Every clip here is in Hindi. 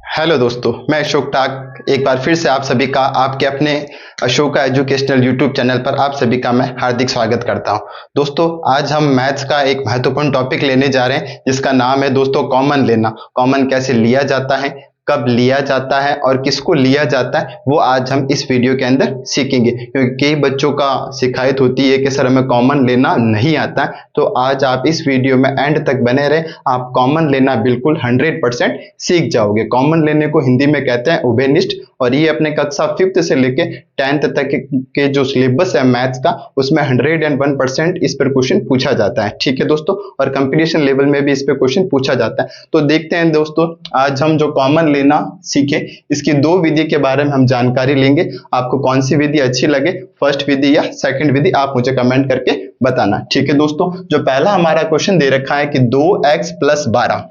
हेलो दोस्तों, मैं अशोक टाक एक बार फिर से आप सभी का आपके अपने अशोका एजुकेशनल यूट्यूब चैनल पर आप सभी का मैं हार्दिक स्वागत करता हूं। दोस्तों, आज हम मैथ्स का एक महत्वपूर्ण टॉपिक लेने जा रहे हैं जिसका नाम है दोस्तों कॉमन लेना। कॉमन कैसे लिया जाता है, कब लिया जाता है और किसको लिया जाता है, वो आज हम इस वीडियो के अंदर सीखेंगे। क्योंकि कई बच्चों का शिकायत होती है कि सर हमें कॉमन लेना नहीं आता है, तो आज आप इस वीडियो में एंड तक बने रहे, आप कॉमन लेना बिल्कुल 100% सीख जाओगे। कॉमन लेने को हिंदी में कहते हैं उभयनिष्ठ, और ये अपने कक्षा 5th से लेके 10th तक के जो सिलेबस है मैथ्स का, उसमें 101% इस पर क्वेश्चन पूछा जाता है। ठीक है दोस्तों, और कंपटीशन लेवल में भी इस पर क्वेश्चन पूछा जाता है। तो देखते हैं दोस्तों, आज हम जो कॉमन लेना सीखे, इसकी दो विधि के बारे में हम जानकारी लेंगे। आपको कौन सी विधि अच्छी लगे, फर्स्ट विधि या सेकंड विधि, आप मुझे कमेंट करके बताना। ठीक है दोस्तों, जो पहला हमारा क्वेश्चन दे रखा है कि 2x + 12,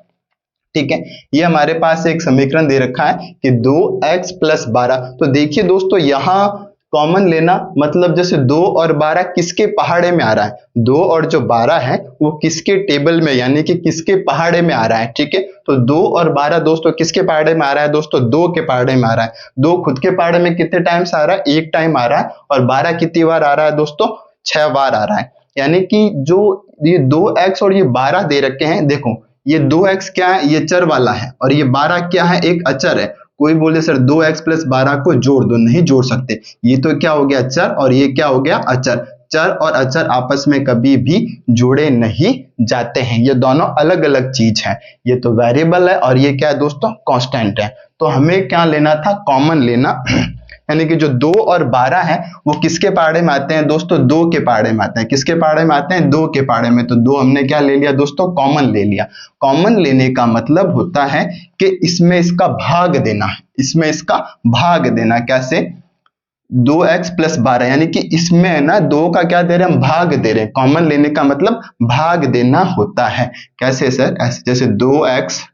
ठीक है, ये हमारे पास एक समीकरण दे रखा है कि 2x + 12। तो देखिए दोस्तों, यहां कॉमन लेना मतलब जैसे 2 और 12 किसके पहाड़े में आ रहा है, 2 और जो 12 है वो किसके टेबल में यानी कि किसके पहाड़े में आ रहा है। ठीक है, तो 2 और 12 दोस्तों किसके पहाड़े में आ रहा है, दोस्तों 2 के पहाड़े में आ रहा है। 2 खुद के पहाड़े में कितने टाइम्स आ रहा है, एक टाइम आ रहा है, और 12 कितनी बार आ रहा है दोस्तों, 6 बार आ रहा है। यानी कि जो ये 2x और ये 12 दे रखे हैं, देखो ये 2x क्या है, ये चर वाला है, और ये 12 क्या है, एक अचर है। कोई बोले सर 2x + 12 को जोड़ दो, नहीं जोड़ सकते, ये तो क्या हो गया चर और ये क्या हो गया अचर। चर और अचर आपस में कभी भी जोड़े नहीं जाते हैं, ये दोनों अलग अलग चीज है। ये तो वेरिएबल है और ये क्या है दोस्तों, कांस्टेंट है। तो हमें क्या लेना था, कॉमन लेना। यानी कि जो 2 और 12 है वो किसके पहाड़े में आते हैं दोस्तों, 2 के पहाड़े में आते हैं। किसके पहाड़े में आते हैं, 2 के पहाड़े में। तो 2 हमने क्या ले लिया दोस्तों, कॉमन ले लिया। कॉमन लेने का मतलब होता है कि इसमें इसका भाग देना है, इसमें इसका भाग देना। कैसे, 2x + 12 यानी कि इसमें है ना 2 का क्या दे रहे हैं, हम भाग दे रहे हैं। कॉमन लेने का मतलब भाग देना होता है। कैसे सर, ऐसे जैसे 2x,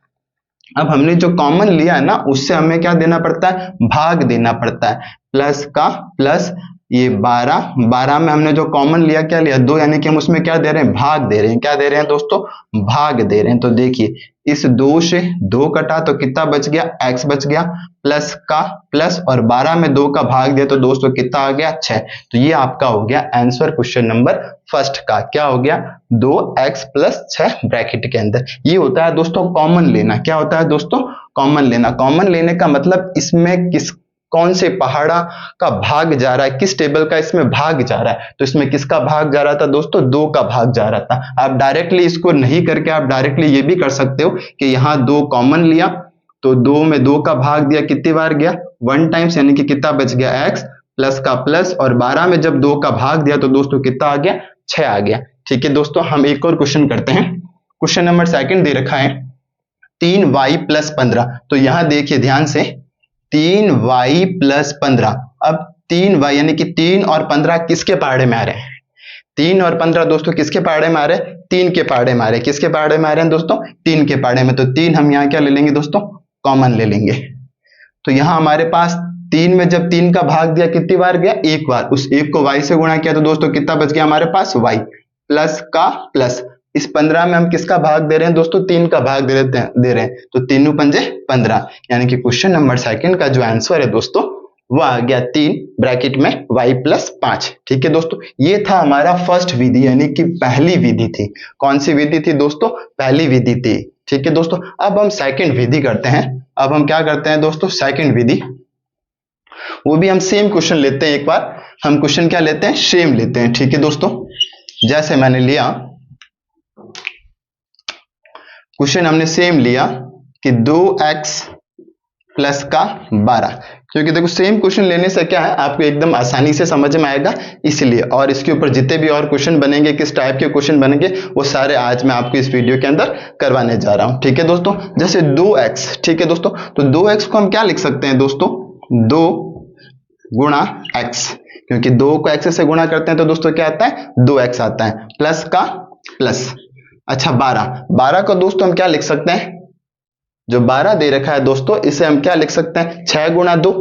अब हमने जो कॉमन लिया है ना उससे हमें क्या देना पड़ता है, भाग देना पड़ता है। प्लस का प्लस, ये 12 में हमने जो कॉमन लिया क्या लिया, 2, यानी कि हम उसमें क्या दे रहे हैं, भाग दे रहे हैं। क्या दे रहे हैं दोस्तों, भाग दे रहे हैं। तो देखिए इस 2 से 2 कटा तो कितना बच गया, x बच गया, प्लस का प्लस, और 12 में 2 का भाग दिया तो दोस्तों कितना आ गया, 6। तो ये आपका हो गया आंसर क्वेश्चन नंबर फर्स्ट का। क्या हो गया, 2x + 6 ब्रैकेट के अंदर। ये होता है दोस्तों कॉमन लेना। क्या होता है दोस्तों, कॉमन लेना। कॉमन लेने का मतलब इसमें किस कौन से पहाड़ा का भाग जा रहा है, किस टेबल का इसमें भाग जा रहा है। तो इसमें किसका भाग जा रहा था दोस्तों, 2 का भाग जा रहा था। आप डायरेक्टली इसको नहीं करके आप डायरेक्टली ये भी कर सकते हो कि यहाँ 2 कॉमन लिया तो 2 में 2 का भाग दिया, कितनी बार गया, 1 टाइम्स, यानी कि कितना बच गया x, प्लस का प्लस, और 12 में जब 2 का भाग दिया तो दोस्तों कितना आ गया, 6 आ गया। ठीक है दोस्तों, हम एक और क्वेश्चन करते हैं। क्वेश्चन नंबर सेकंड दे रखा है 3y + 15। तो यहां देखिए ध्यान से, 3y + 15। अब 3y यानी कि 3 और 15 किसके पहाड़े में आ रहे हैं, 3 और 15 दोस्तों किसके पहाड़े में आ रहे हैं, 3 के पहाड़े में आ रहे हैं। किसके पहाड़े में आ रहे हैं दोस्तों, 3 के पहाड़े में। तो 3 हम यहाँ क्या ले लेंगे दोस्तों, कॉमन ले लेंगे। तो यहाँ हमारे पास 3 में जब 3 का भाग दिया कितनी बार गया, एक बार। उस एक को y से गुणा किया तो दोस्तों कितना बच गया हमारे पास, y, प्लस का प्लस। इस 15 में हम किसका भाग दे रहे हैं दोस्तों, 3 का भाग दे रहे हैं। तो 3 पंजे 15, यानी कि क्वेश्चन नंबर सेकंड का जो आंसर है दोस्तों वो आ गया 3 ब्रैकेट में y + 5। ठीक है दोस्तों, ये था हमारा फर्स्ट विधि, यानी कि पहली विधि थी। कौन सी विधि थी दोस्तों, पहली विधि थी। ठीक है दोस्तों, अब हम सेकंड विधि करते हैं। अब हम क्या करते हैं दोस्तों, सेकंड विधि, वो भी हम सेम क्वेश्चन लेते हैं। एक बार हम क्वेश्चन क्या लेते हैं, सेम लेते हैं। ठीक है दोस्तों, जैसे मैंने लिया क्वेश्चन, हमने सेम लिया कि 2x + का 12, क्योंकि देखो सेम क्वेश्चन लेने से क्या है, आपको एकदम आसानी से समझ में आएगा इसलिए। और इसके ऊपर जितने भी और क्वेश्चन बनेंगे, किस टाइप के क्वेश्चन बनेंगे, वो सारे आज मैं आपको इस वीडियो के अंदर करवाने जा रहा हूं। ठीक है दोस्तों, जैसे 2x, ठीक है दोस्तों, तो 2x को हम क्या लिख सकते हैं दोस्तों, 2 × x, क्योंकि 2 को x से गुणा करते हैं तो दोस्तों क्या आता है, 2x आता है, प्लस का प्लस। अच्छा 12 को दोस्तों हम क्या लिख सकते हैं, जो 12 दे रखा है दोस्तों इसे हम क्या लिख सकते हैं, 6 × 2।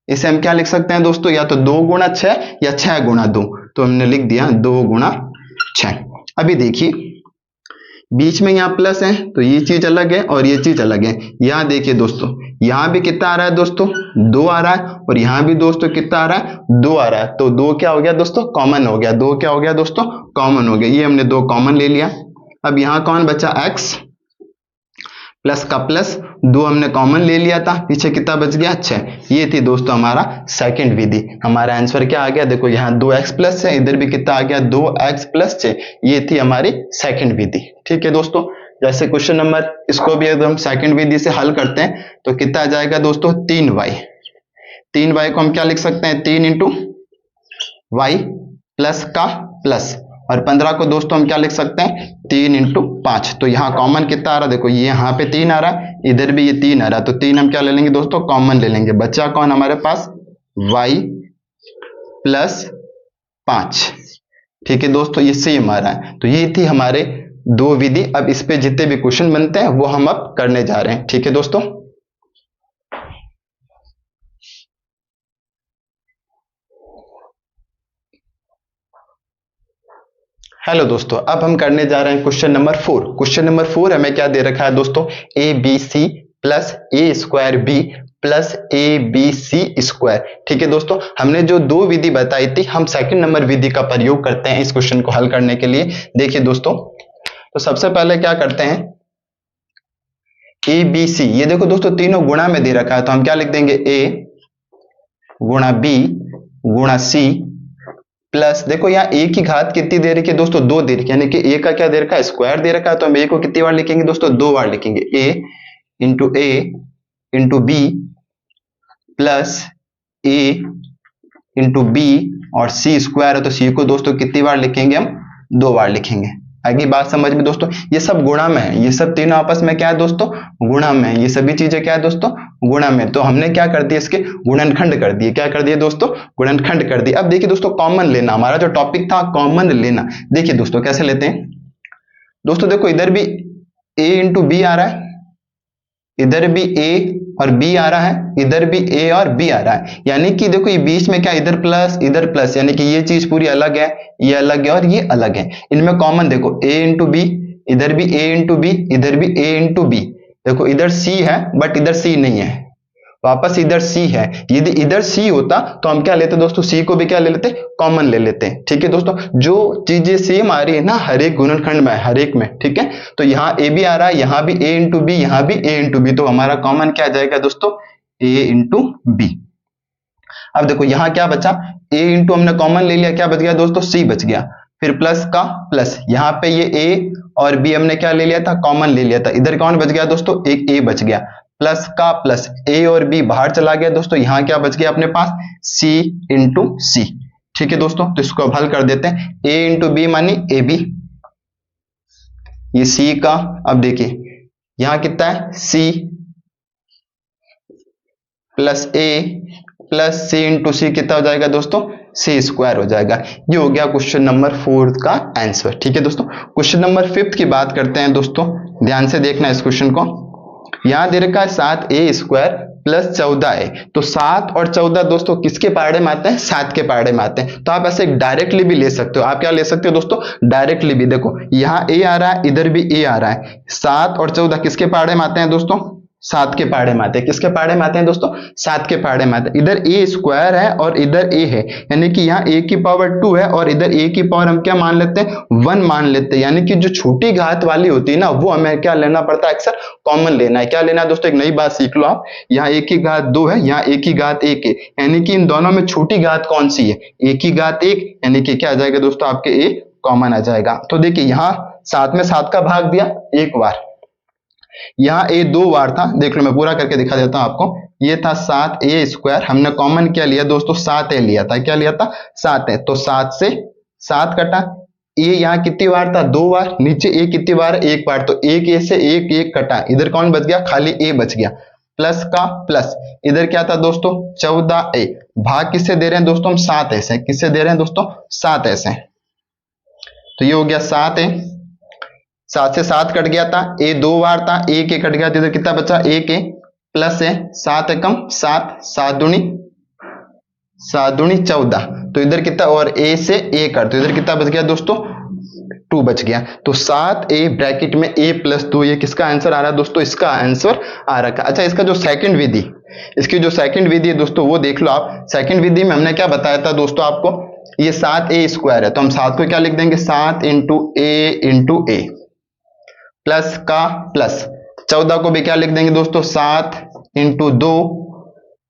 इसे हम क्या लिख सकते हैं दोस्तों, या तो 2 × 6 या 6 × 2। तो हमने लिख दिया 2 × 6। अभी देखिए बीच में यहाँ प्लस है तो ये चीज अलग है और ये चीज अलग है। यहाँ देखिए दोस्तों, यहाँ भी कितना आ रहा है दोस्तों, 2 आ रहा है, और यहाँ भी दोस्तों कितना आ रहा है, 2 आ रहा है। तो 2 क्या हो गया दोस्तों, कॉमन हो गया। 2 क्या हो गया दोस्तों, कॉमन हो गया। ये हमने 2 कॉमन ले लिया। अब यहाँ कौन बचा, x प्लस का प्लस 2 हमने कॉमन ले लिया था, पीछे कितना बच गया, 6। ये थी दोस्तों हमारा सेकंड विधि। हमारा आंसर क्या आ गया, देखो यहाँ 2x प्लस है, इधर भी कितना आ गया, 2x प्लस 6। ये थी हमारी सेकंड विधि। ठीक है दोस्तों, जैसे क्वेश्चन नंबर, इसको भी अगर हम सेकंड विधि से हल करते हैं तो कितना आ जाएगा दोस्तों, 3y। 3y को हम क्या लिख सकते हैं, 3 इंटू वाई प्लस का प्लस, और 15 को दोस्तों हम क्या लिख सकते हैं, 3 इंटू 5। तो यहाँ कॉमन कितना आ रहा है, देखो ये यहाँ पे 3 आ रहा है, इधर भी ये 3 आ रहा है, तो 3 हम क्या ले लेंगे दोस्तों, कॉमन ले लेंगे। बचा कौन हमारे पास, y प्लस 5। ठीक है दोस्तों, ये सेम आ रहा है। तो ये थी हमारे 2 विधि। अब इस पे जितने भी क्वेश्चन बनते हैं वो हम अब करने जा रहे हैं। ठीक है दोस्तों, हेलो दोस्तों, अब हम करने जा रहे हैं क्वेश्चन नंबर 4। क्वेश्चन नंबर 4 हमें क्या दे रखा है दोस्तों, A B C plus A square B plus A B C square. ठीक है दोस्तों, हमने जो 2 विधि बताई थी, हम सेकंड नंबर विधि का प्रयोग करते हैं इस क्वेश्चन को हल करने के लिए। देखिए दोस्तों, तो सबसे पहले क्या करते हैं, ए बी सी, ये देखो दोस्तों तीनों गुणा में दे रखा है, तो हम क्या लिख देंगे, ए गुणा बी गुणा सी प्लस, देखो यहाँ ए की घात कितनी दे रखी है दोस्तों, 2 दे रखी है, यानी कि ए का क्या दे रखा है, स्क्वायर दे रखा है। तो हम ए को कितनी बार लिखेंगे दोस्तों, 2 बार लिखेंगे। ए इंटू बी प्लस ए इंटू बी, और सी स्क्वायर है तो सी को दोस्तों कितनी बार लिखेंगे, हम 2 बार लिखेंगे। आगे बात समझ में दोस्तों, ये सब गुणा में है, ये सब तीनों आपस में क्या है दोस्तों, गुणा में है। ये सभी चीजें क्या है दोस्तों, गुणा में। तो हमने क्या कर दिया, इसके गुणनखंड कर दिए। क्या कर दिए दोस्तों, गुणनखंड कर दिए। अब देखिए दोस्तों, कॉमन लेना, हमारा जो टॉपिक था कॉमन लेना। देखिए दोस्तों कैसे लेते हैं दोस्तों, देखो इधर भी a इंटू बी आ रहा है, इधर भी a और b आ रहा है, इधर भी a और b आ रहा है, यानी कि देखो ये बीच में क्या, इधर प्लस, यानी कि ये चीज पूरी अलग है, ये अलग है और ये अलग है। इनमें कॉमन देखो a इंटू बी, इधर भी a इंटू बी, इधर भी a इंटू बी। देखो इधर c है बट इधर c नहीं है, वापस इधर c है। यदि इधर c होता तो हम क्या लेते दोस्तों, c को भी क्या ले लेते, कॉमन ले लेते हैं। ठीक है दोस्तों, जो चीजें सेम आ रही है ना हर एक गुणनखंड में, हर एक में, ठीक है। तो यहाँ a भी आ रहा है, यहाँ भी a इंटू बी, यहाँ भी a इंटू बी, तो हमारा कॉमन क्या आ जाएगा दोस्तों, a इंटू बी। अब देखो यहाँ क्या बचा, a इंटू हमने कॉमन ले लिया, क्या बच गया दोस्तों, c बच गया। फिर प्लस का प्लस, यहाँ पे ये a और b हमने क्या ले लिया था, कॉमन ले लिया था। इधर कौन बच गया दोस्तों, एक a बच गया। प्लस का प्लस, a और b बाहर चला गया दोस्तों, यहाँ क्या बच गया अपने पास, c इंटू सी। ठीक है दोस्तों, तो इसको अब हल कर देते हैं। a इंटू बी मानी ए बी, ये c का, अब देखिए यहाँ कितना है, c plus a plus c into C, कितना हो जाएगा दोस्तों, c स्क्वायर हो जाएगा। ये हो गया क्वेश्चन नंबर 4 का आंसर। ठीक है दोस्तों, क्वेश्चन नंबर 5 की बात करते हैं दोस्तों, ध्यान से देखना इस क्वेश्चन को। यहां दे रखा है 7a स्क्वायर प्लस 14a, तो 7 और 14 दोस्तों किसके पारडे में आते हैं, 7 के पारडे में आते हैं। तो आप ऐसे डायरेक्टली भी ले सकते हो। आप क्या ले सकते हो दोस्तों, डायरेक्टली भी। देखो यहाँ a आ रहा है, इधर भी a आ रहा है, 7 और 14 किसके पारडे में आते हैं दोस्तों, 7 के पारडे में आते हैं। किसके पारडे में आते हैं दोस्तों, 7 के पारडे में आते हैं। इधर a स्क्वायर है और इधर a है, यानी कि यहाँ a की पावर 2 है और इधर a की पावर हम क्या मान लेते हैं, 1 मान लेते हैं। यानी कि जो छोटी घात वाली होती है ना, वो हमें क्या लेना पड़ता है, अक्सर कॉमन लेना है। क्या लेना है दोस्तों, एक नई बात सीख लो आप। यहाँ a की घात 2 है, यहाँ a की घात 1 है, यानी कि इन दोनों में छोटी घात कौन सी है, a की घात 1, यानी कि क्या आ जाएगा दोस्तों, आपके a कॉमन आ जाएगा। तो देखिए यहाँ 7 में 7 का भाग दिया एक बार, यहाँ a 2 बार था। देख लो मैं पूरा करके दिखा देता हूं आपको। ये था 7a स्क्वायर, हमने कॉमन क्या लिया दोस्तों, 7a लिया था। क्या लिया था, 7a। तो 7 से 7 कटा, a यहाँ कितनी बार था, 2 बार। नीचे a कितनी बार, 1 बार। तो एक a से एक कटा, इधर कौन बच गया, खाली a बच गया। प्लस का प्लस, इधर क्या था दोस्तों, 14a। भाग किससे दे रहे हैं दोस्तों, हम 7a से। किससे दे रहे हैं दोस्तों, 7a से। तो ये हो गया 7a, 7 से 7 कट गया था, a 2 बार था, एक कट गया, तो इधर कितना बचा, एक प्लस है 7 एकम 7, 7 दूनी 14। तो इधर कितना, और a से a कर, तो इधर कितना बच गया दोस्तों, टू बच गया। तो 7a ब्रैकेट में a प्लस 2, ये किसका आंसर आ रहा है दोस्तों? इसका आंसर आ रखा है। अच्छा, इसका जो सेकंड विधि, इसकी जो सेकंड विधि है दोस्तों वो देख लो आप। सेकंड विधि में हमने क्या बताया था दोस्तों आपको, ये 7a स्क्वायर है तो हम 7 को क्या लिख देंगे, 7 इंटू a प्लस का प्लस 14 को भी क्या लिख देंगे दोस्तों, 7 इंटू 2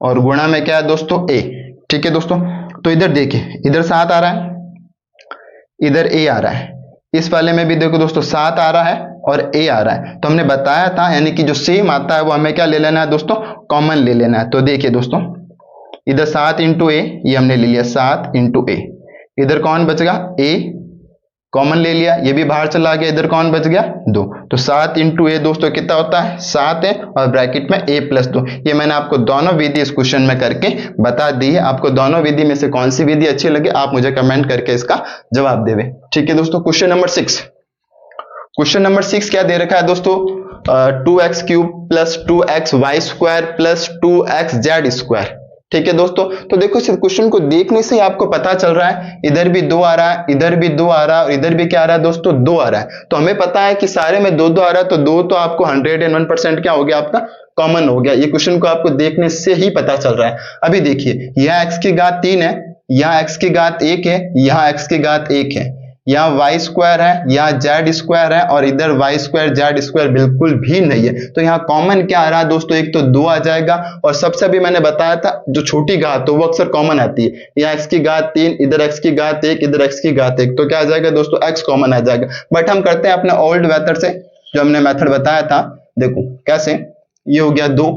और गुणा में क्या है दोस्तों, a। ठीक है दोस्तों, तो इधर देखिए, इधर 7 आ रहा है, इधर a आ रहा है, इस वाले में भी देखो दोस्तों 7 आ रहा है और a आ रहा है। तो हमने बताया था यानी कि जो सेम आता है वो हमें क्या ले लेना है दोस्तों, कॉमन ले लेना है। तो देखिए दोस्तों, इधर 7 इंटू a, ये हमने ले लिया 7 इंटू a, इधर कौन बचेगा, a कॉमन ले लिया, ये भी बाहर चला गया, इधर कौन बच गया, 2। तो 7 इंटू a दोस्तों कितना होता है, 7 है, और ब्रैकेट में a प्लस 2। ये मैंने आपको दोनों विधि इस क्वेश्चन में करके बता दी है। आपको दोनों विधि में से कौन सी विधि अच्छी लगे आप मुझे कमेंट करके इसका जवाब देवे। ठीक है दोस्तों, क्वेश्चन नंबर 6। क्वेश्चन नंबर 6 क्या दे रखा है दोस्तों, 2x cube plus 2x Y square plus 2x Z square. ठीक है दोस्तों, तो देखो इस क्वेश्चन को देखने से ही आपको पता चल रहा है, इधर भी 2 आ रहा है, इधर भी 2 आ रहा है और इधर भी क्या आ रहा है दोस्तों, 2 आ रहा है। तो हमें पता है कि सारे में 2 2 आ रहा है, तो 2 तो आपको 101% क्या हो गया, आपका कॉमन हो गया। ये क्वेश्चन को आपको देखने से ही पता चल रहा है। अभी देखिए, यहाँ x की घात 3 है, यहाँ x की घात 1 है, यहाँ x की घात 1 है, यहाँ वाई स्क्वायर है, यहाँ जेड स्क्वायर है और इधर वाई स्क्वायर जेड स्क्वायर बिल्कुल भी नहीं है। तो यहाँ कॉमन क्या आ रहा है दोस्तों, एक तो 2 आ जाएगा और सबसे भी मैंने बताया था जो छोटी घात हो वो अक्सर कॉमन आती है। यहाँ x की घात 3, इधर x की घात 1, इधर x की घात 1, तो क्या आ जाएगा दोस्तों, x कॉमन आ जाएगा। बट हम करते हैं अपने ओल्ड मेथड से, जो हमने मेथड बताया था। देखो कैसे, ये हो गया 2,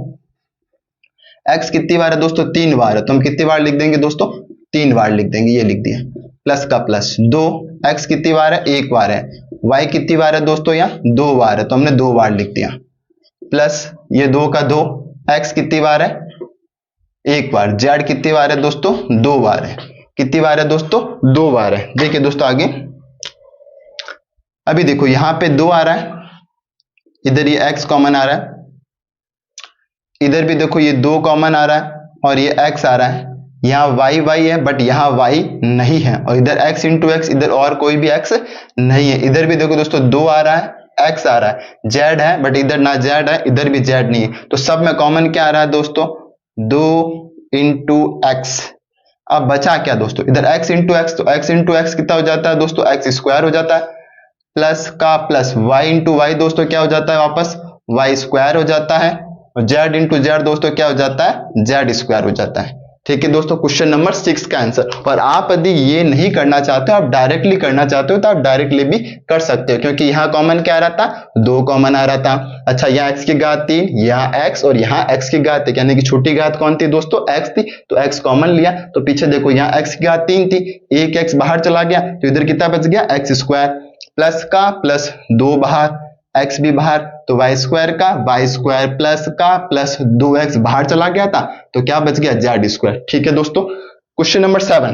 x कितनी बार है दोस्तों, 3 बार है, तो हम कितनी बार लिख देंगे दोस्तों, 3 बार लिख देंगे, ये लिख दिया, प्लस का प्लस 2, x कितनी बार है, 1 बार है, y कितनी बार है दोस्तों, यहाँ 2 बार है, तो हमने 2 बार लिख दिया, प्लस ये 2 का 2, x कितनी बार है, 1 बार, z कितनी बार है दोस्तों, 2 बार है, कितनी बार है दोस्तों, 2 बार है। देखिए दोस्तों आगे, अभी देखो यहाँ पे 2 आ रहा है, इधर ये x कॉमन आ रहा है, इधर भी देखो ये 2 कॉमन आ रहा है और ये x आ रहा है, यहाँ y है बट यहाँ y नहीं है, और इधर x इंटू एक्स, इधर और कोई भी x नहीं है। इधर भी देखो दोस्तों 2 आ रहा है, x आ रहा है, z है बट इधर ना z है, इधर भी z नहीं है, तो सब में कॉमन क्या आ रहा है दोस्तों, 2 इंटू एक्स। अब बचा क्या दोस्तों, इधर x इंटू एक्स, तो x इंटू एक्स कितना हो जाता है दोस्तों, x स्क्वायर हो जाता है, प्लस का प्लस y इंटू वाई दोस्तों क्या हो जाता है, वापस y स्क्वायर हो जाता है, और z इंटू जेड दोस्तों क्या हो जाता है, z स्क्वायर हो जाता है। ठीक है दोस्तों, क्वेश्चन नंबर 6 का आंसर। और आप यदि ये नहीं करना चाहते हो, आप डायरेक्टली करना चाहते हो, तो आप डायरेक्टली भी कर सकते हो, क्योंकि यहाँ कॉमन क्या आ रहा था, 2 कॉमन आ रहा था। अच्छा, यहाँ x की घात 3, यहाँ x और यहाँ x की घात 1, यानी कि छोटी घात कौन थी दोस्तों, x थी, तो x कॉमन लिया, तो पीछे देखो यहाँ x की घात 3 थी, एक x बाहर चला गया, तो इधर कितना बच गया, x स्क्वायर, प्लस का प्लस 2 बाहर, x भी बाहर, तो वाई स्क्वायर का वाई स्क्वायर प्लस का प्लस 2x बाहर चला गया था, तो क्या बच गया, जेड स्क्वायर। ठीक है दोस्तों, क्वेश्चन नंबर 7।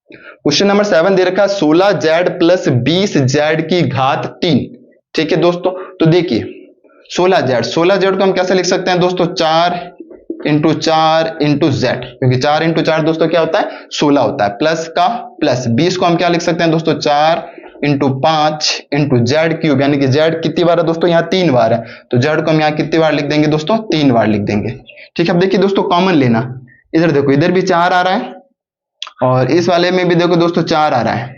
क्वेश्चन नंबर 7 दे रखा है 16z प्लस 20z की घात 3। ठीक है दोस्तों, तो देखिए 16z को हम कैसे लिख सकते हैं दोस्तों, 4 इंटू 4 इंटू जेड, क्योंकि 4 इंटू 4 दोस्तों क्या होता है, 16 होता है, प्लस का प्लस 20 को हम क्या लिख सकते हैं दोस्तों, 4 इंटू 5 इंटू जेड क्यूब, यानी कि जेड कितनी बार है दोस्तों, यहाँ 3 बार है, तो जेड को हम यहाँ कितनी बार लिख देंगे दोस्तों, 3 बार लिख देंगे। ठीक है, अब देखिए दोस्तों कॉमन लेना, इधर देखो, इधर भी 4 आ रहा है और इस वाले में भी देखो दोस्तों 4 आ रहा है,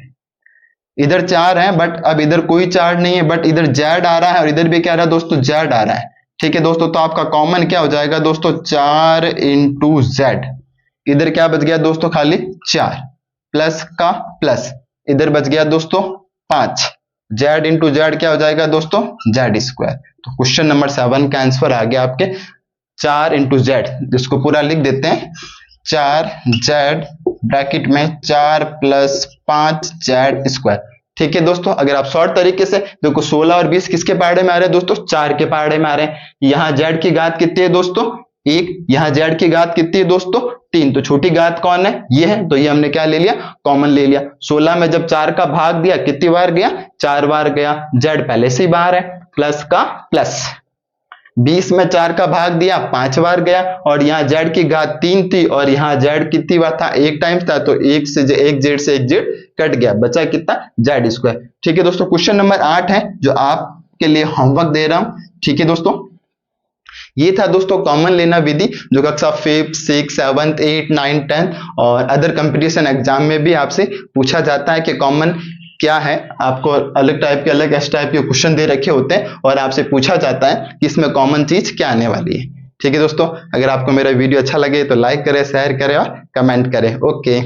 इधर 4 है बट अब इधर कोई 4 नहीं है, बट इधर जेड आ रहा है और इधर भी क्या आ रहा है दोस्तों, जेड आ रहा है। ठीक है दोस्तों, तो आपका कॉमन क्या हो जाएगा दोस्तों, 4 इंटू जेड, इधर क्या बच गया दोस्तों, खाली 4, प्लस का प्लस, इधर बच गया दोस्तों 5, जेड इंटू जेड क्या हो जाएगा दोस्तों, जेड स्क्वायर। तो क्वेश्चन नंबर 7 का आंसर आ गया आपके 4 इंटू जेड, जिसको पूरा लिख देते हैं, 4 जेड ब्रैकेट में 4 प्लस 5 जेड स्क्वायर। ठीक है दोस्तों, अगर आप शॉर्ट तरीके से देखो, 16 और 20 किसके पहाड़े में आ रहे हैं दोस्तों, 4 के पहाड़े में आ रहे हैं। यहाँ जेड की घात कितनी है दोस्तों, 1, यहाँ जेड की घात कितनी है दोस्तों, 3, तो छोटी घात कौन है, ये है, तो ये हमने क्या ले लिया, कॉमन ले लिया। 16 में जब 4 का भाग दिया कितनी बार गया, 4 बार गया, जेड पहले से ही बाहर है, प्लस का प्लस 20 में 4 का भाग दिया, 5 बार गया, और यहाँ z की घात 3 थी और यहाँ z कितनी बार था, 1 टाइम्स था, तो 1 से एक z कट गया, बचा कितना, z स्क्वायर। ठीक है दोस्तों, क्वेश्चन नंबर 8 है जो आपके लिए होमवर्क दे रहा हूं। ठीक है दोस्तों, ये था दोस्तों कॉमन लेना विधि, जो कक्षा 5th 6th 7th 8th 9th 10th और अदर कंपटीशन एग्जाम में भी आपसे पूछा जाता है कि कॉमन क्या है। आपको अलग टाइप के, अलग एस टाइप के क्वेश्चन दे रखे होते हैं और आपसे पूछा जाता है कि इसमें कॉमन चीज क्या आने वाली है। ठीक है दोस्तों, अगर आपको मेरा वीडियो अच्छा लगे तो लाइक करें, शेयर करें और कमेंट करें। ओके।